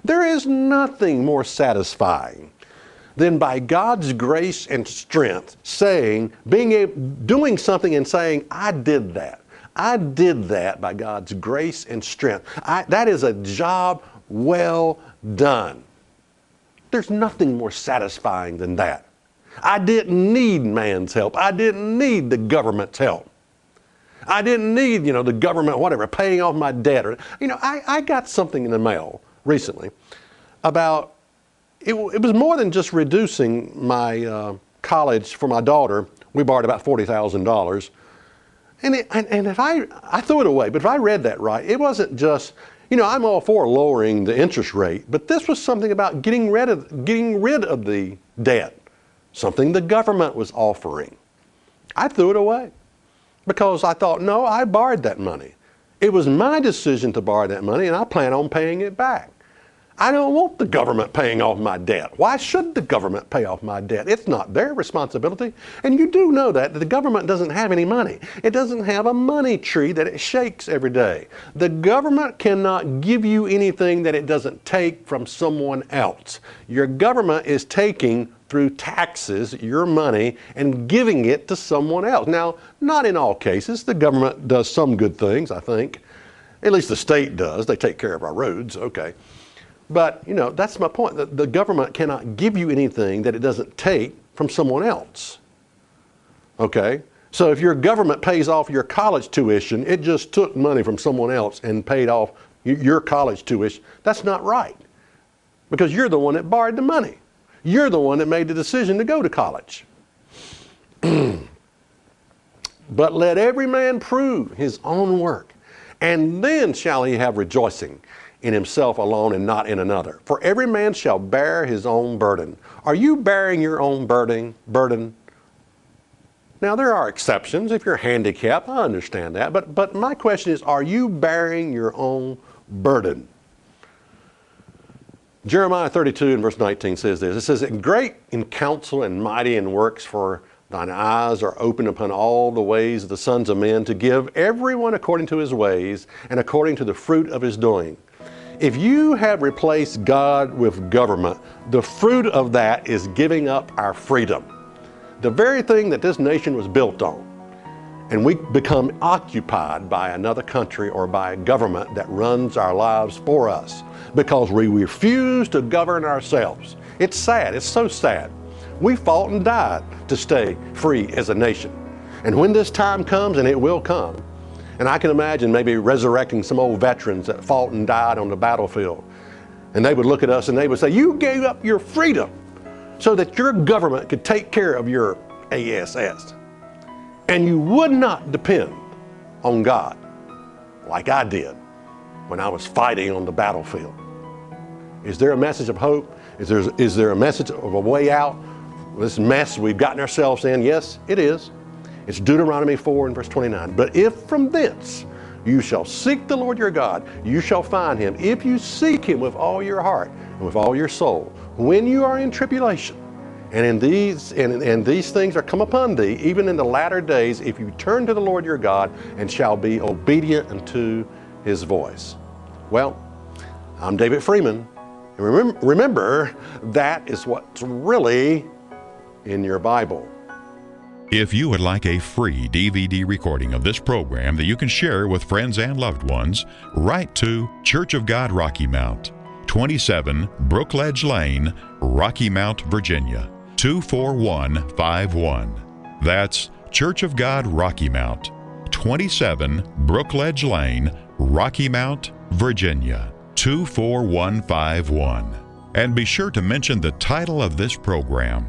There is nothing more satisfying than by God's grace and strength doing something and saying, I did that. I did that by God's grace and strength. That is a job well done. There's nothing more satisfying than that. I didn't need man's help. I didn't need the government's help. I didn't need, the government, whatever, paying off my debt. I got something in the mail recently about, it was more than just reducing my college for my daughter. We borrowed about $40,000. And if I threw it away, but if I read that right, it wasn't just, I'm all for lowering the interest rate, but this was something about getting rid of the debt, something the government was offering. I threw it away because I thought, no, I borrowed that money. It was my decision to borrow that money, and I plan on paying it back. I don't want the government paying off my debt. Why should the government pay off my debt? It's not their responsibility. And you do know that the government doesn't have any money. It doesn't have a money tree that it shakes every day. The government cannot give you anything that it doesn't take from someone else. Your government is taking through taxes your money and giving it to someone else. Now, not in all cases. The government does some good things, I think. At least the state does. They take care of our roads, okay. But, that's my point. The government cannot give you anything that it doesn't take from someone else. Okay? So if your government pays off your college tuition, it just took money from someone else and paid off your college tuition. That's not right. Because you're the one that borrowed the money. You're the one that made the decision to go to college. But let every man prove his own work, and then shall he have rejoicing in himself alone and not in another. For every man shall bear his own burden. Are you bearing your own burden? Now, there are exceptions. If you're handicapped, I understand that. But my question is, are you bearing your own burden? Jeremiah 32 and verse 19 says this. It says, great in counsel and mighty in works, for thine eyes are open upon all the ways of the sons of men, to give everyone according to his ways and according to the fruit of his doing. If you have replaced God with government, the fruit of that is giving up our freedom. The very thing that this nation was built on. And we become occupied by another country or by a government that runs our lives for us because we refuse to govern ourselves. It's sad. It's so sad. We fought and died to stay free as a nation. And when this time comes, and it will come, and I can imagine maybe resurrecting some old veterans that fought and died on the battlefield. And they would look at us and they would say, you gave up your freedom so that your government could take care of your ASS. And you would not depend on God like I did when I was fighting on the battlefield. Is there a message of hope? Is there a message of a way out? This mess we've gotten ourselves in? Yes, it is. It's Deuteronomy 4 and verse 29. But if from thence you shall seek the Lord your God, you shall find him, if you seek him with all your heart and with all your soul, when you are in tribulation, and these things are come upon thee, even in the latter days, if you turn to the Lord your God and shall be obedient unto his voice. Well, I'm David Freeman. And remember, that is what's really in your Bible. If you would like a free DVD recording of this program that you can share with friends and loved ones, write to Church of God Rocky Mount, 27 Brookledge Lane, Rocky Mount, Virginia, 24151. That's Church of God Rocky Mount, 27 Brookledge Lane, Rocky Mount, Virginia, 24151. And be sure to mention the title of this program.